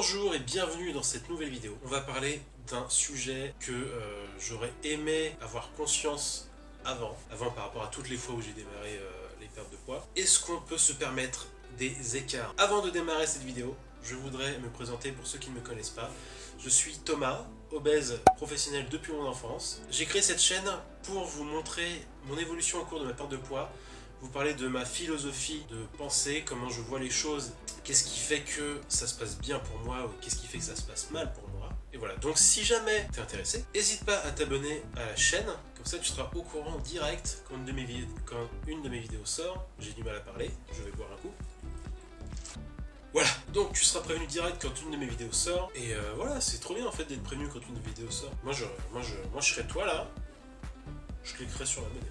Bonjour et bienvenue dans cette nouvelle vidéo. On va parler d'un sujet que j'aurais aimé avoir conscience avant par rapport à toutes les fois où j'ai démarré les pertes de poids. Est-ce qu'on peut se permettre des écarts? Avant de démarrer cette vidéo, je voudrais me présenter pour ceux qui ne me connaissent pas. Je suis Thomas, obèse professionnel depuis mon enfance. J'ai créé cette chaîne pour vous montrer mon évolution au cours de ma perte de poids, vous parler de ma philosophie de pensée, comment je vois les choses, qu'est-ce qui fait que ça se passe bien pour moi ou qu'est-ce qui fait que ça se passe mal pour moi. Et voilà, donc si jamais t'es intéressé, n'hésite pas à t'abonner à la chaîne, comme ça tu seras au courant direct quand une de mes vidéos sort. J'ai du mal à parler, je vais boire un coup. Voilà, donc tu seras prévenu direct quand une de mes vidéos sort, et voilà, c'est trop bien en fait d'être prévenu quand une vidéo sort. Moi je serais toi là, je cliquerai sur l'abonner.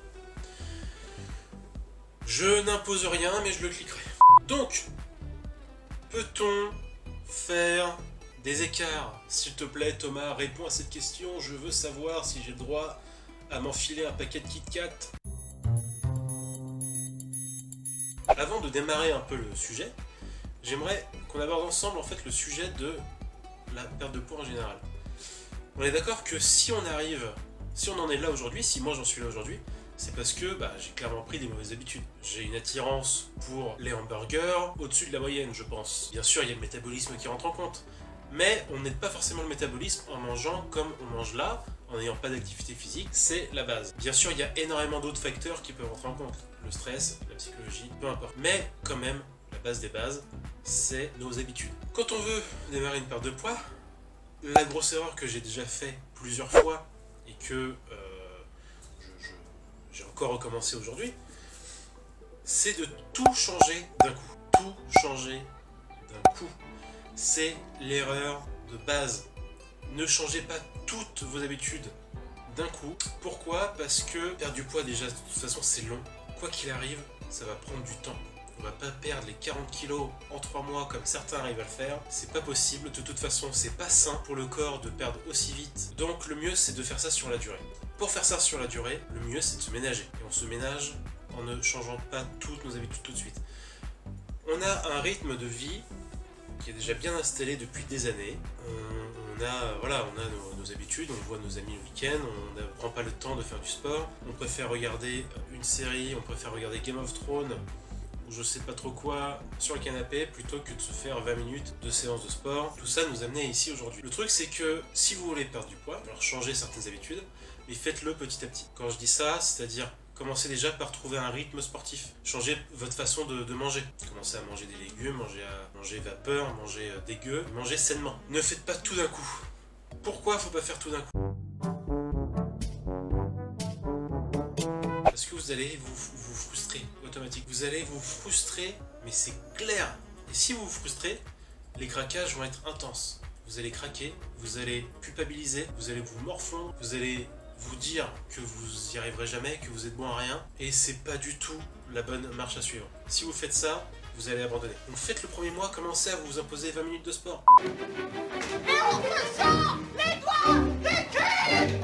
Je n'impose rien, mais je le cliquerai. Donc, peut-on faire des écarts? S'il te plaît, Thomas, réponds à cette question. Je veux savoir si j'ai le droit à m'enfiler un paquet de Kit Kat. Avant de démarrer un peu le sujet, j'aimerais qu'on aborde ensemble en fait le sujet de la perte de poids en général. On est d'accord que si on en est là aujourd'hui, si moi j'en suis là aujourd'hui, c'est parce que j'ai clairement pris des mauvaises habitudes. J'ai une attirance pour les hamburgers au-dessus de la moyenne, je pense. Bien sûr, il y a le métabolisme qui rentre en compte. Mais on n'aide pas forcément le métabolisme en mangeant comme on mange là, en n'ayant pas d'activité physique, c'est la base. Bien sûr, il y a énormément d'autres facteurs qui peuvent rentrer en compte. Le stress, la psychologie, peu importe. Mais quand même, la base des bases, c'est nos habitudes. Quand on veut démarrer une perte de poids, la grosse erreur que j'ai déjà fait plusieurs fois et que j'ai encore recommencé aujourd'hui, c'est de tout changer d'un coup. Tout changer d'un coup. C'est l'erreur de base. Ne changez pas toutes vos habitudes d'un coup. Pourquoi? Parce que perdre du poids, déjà, de toute façon, c'est long. Quoi qu'il arrive, ça va prendre du temps. On va pas perdre les 40 kilos en 3 mois comme certains arrivent à le faire. C'est pas possible. De toute façon, c'est pas sain pour le corps de perdre aussi vite. Donc le mieux, c'est de faire ça sur la durée. Pour faire ça sur la durée, le mieux, c'est de se ménager. Et on se ménage en ne changeant pas toutes nos habitudes tout de suite. On a un rythme de vie qui est déjà bien installé depuis des années. On a nos habitudes, on voit nos amis le week-end, on ne prend pas le temps de faire du sport. On préfère regarder une série, on préfère regarder Game of Thrones ou je sais pas trop quoi sur le canapé plutôt que de se faire 20 minutes de séance de sport. Tout ça nous amenait ici aujourd'hui. Le truc, c'est que si vous voulez perdre du poids, alors changer certaines habitudes, mais faites-le petit à petit. Quand je dis ça, c'est-à-dire commencez déjà par trouver un rythme sportif. Changez votre façon de manger. Commencez à manger des légumes, manger vapeur, manger dégueu, manger sainement. Ne faites pas tout d'un coup. Pourquoi faut pas faire tout d'un coup? Parce que vous allez vous frustrer automatiquement. Vous allez vous frustrer, mais c'est clair. Et si vous vous frustrez, les craquages vont être intenses. Vous allez craquer, vous allez culpabiliser, vous allez vous morfondre, vous allez vous dire que vous y arriverez jamais, que vous êtes bon à rien, et c'est pas du tout la bonne marche à suivre. Si vous faites ça, vous allez abandonner. Donc faites le premier mois, commencez à vous imposer 20 minutes de sport. Et on te sort les doigts des culs.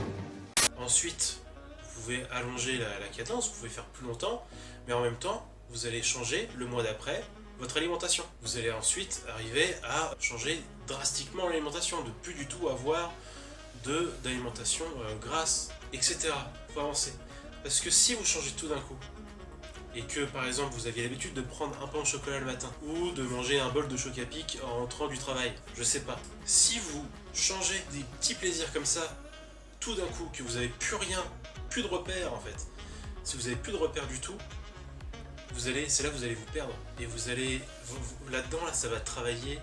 Ensuite, vous pouvez allonger la cadence, vous pouvez faire plus longtemps, mais en même temps, vous allez changer le mois d'après votre alimentation. Vous allez ensuite arriver à changer drastiquement l'alimentation, de plus du tout avoir d'alimentation grasse, etc. Faut avancer. Parce que si vous changez tout d'un coup, et que par exemple vous aviez l'habitude de prendre un pain au chocolat le matin, ou de manger un bol de choc à pic en rentrant du travail, je sais pas. Si vous changez des petits plaisirs comme ça, tout d'un coup, que vous avez plus rien, plus de repères en fait, si vous avez plus de repères du tout, c'est là que vous allez vous perdre. Et vous allez, là-dedans, là, ça va travailler,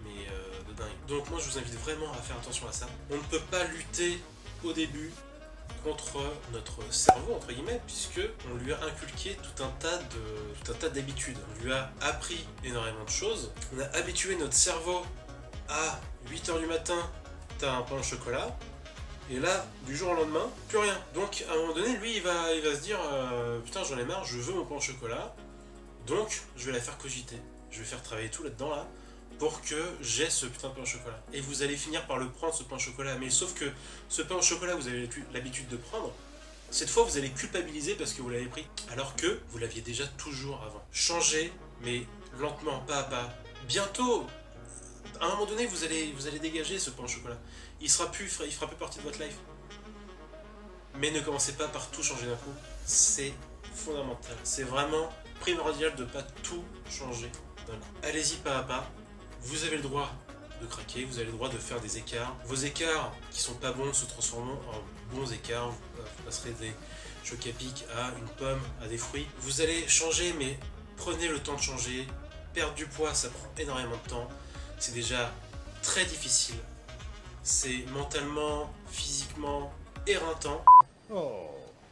mais de dingue. Donc moi, je vous invite vraiment à faire attention à ça. On ne peut pas lutter au début contre notre cerveau, entre guillemets, puisque on lui a inculqué tout un tas d'habitudes. On lui a appris énormément de choses. On a habitué notre cerveau à 8h du matin, t'as un pain au chocolat. Et là, du jour au lendemain, plus rien. Donc, à un moment donné, lui, il va se dire putain, j'en ai marre, je veux mon pain au chocolat. Donc, je vais la faire cogiter. Je vais faire travailler tout là-dedans, là, pour que j'ai ce putain de pain au chocolat. Et vous allez finir par le prendre, ce pain au chocolat. Mais sauf que ce pain au chocolat, vous avez l'habitude de prendre. Cette fois, vous allez culpabiliser parce que vous l'avez pris. Alors que vous l'aviez déjà toujours avant. Changez, mais lentement, pas à pas. Bientôt, À un moment donné, vous allez dégager ce pain au chocolat. Il fera plus partie de votre life. Mais ne commencez pas par tout changer d'un coup. C'est fondamental. C'est vraiment primordial de ne pas tout changer d'un coup. Allez-y pas à pas. Vous avez le droit de craquer, vous avez le droit de faire des écarts. Vos écarts qui sont pas bons se transformeront en bons écarts. Vous passerez des chocs à pic à une pomme, à des fruits. Vous allez changer, mais prenez le temps de changer. Perdre du poids, ça prend énormément de temps. C'est déjà très difficile. C'est mentalement, physiquement éreintant. Oh,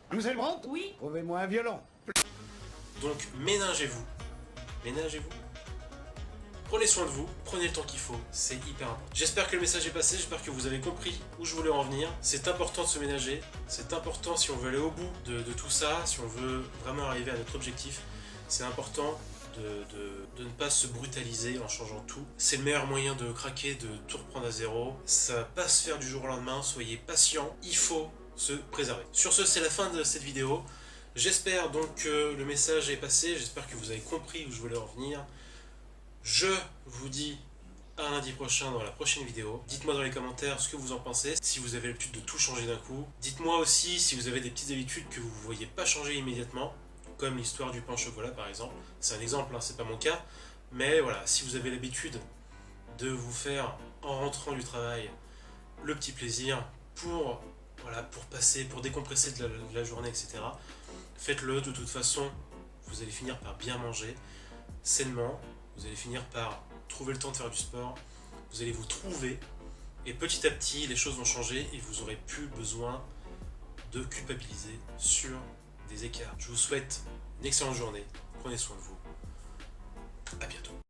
Mademoiselle Brandt? Oui. Trouvez-moi un violon. Donc ménagez-vous. Ménagez-vous. Prenez soin de vous, prenez le temps qu'il faut, c'est hyper important. J'espère que le message est passé, j'espère que vous avez compris où je voulais en venir. C'est important de se ménager, c'est important si on veut aller au bout de tout ça, si on veut vraiment arriver à notre objectif. C'est important de ne pas se brutaliser en changeant tout. C'est le meilleur moyen de craquer, de tout reprendre à zéro. Ça va pas se faire du jour au lendemain, soyez patient, il faut se préserver. Sur ce, c'est la fin de cette vidéo. J'espère donc que le message est passé, j'espère que vous avez compris où je voulais en venir. Je vous dis à lundi prochain dans la prochaine vidéo. Dites-moi dans les commentaires ce que vous en pensez, si vous avez l'habitude de tout changer d'un coup. Dites-moi aussi si vous avez des petites habitudes que vous ne voyez pas changer immédiatement, comme l'histoire du pain au chocolat par exemple. C'est un exemple, hein, c'est pas mon cas. Mais voilà, si vous avez l'habitude de vous faire, en rentrant du travail, le petit plaisir pour passer, pour décompresser de la journée, etc. Faites-le, de toute façon, vous allez finir par bien manger, sainement. Vous allez finir par trouver le temps de faire du sport, vous allez vous trouver, et petit à petit, les choses vont changer et vous n'aurez plus besoin de culpabiliser sur des écarts. Je vous souhaite une excellente journée, prenez soin de vous, à bientôt.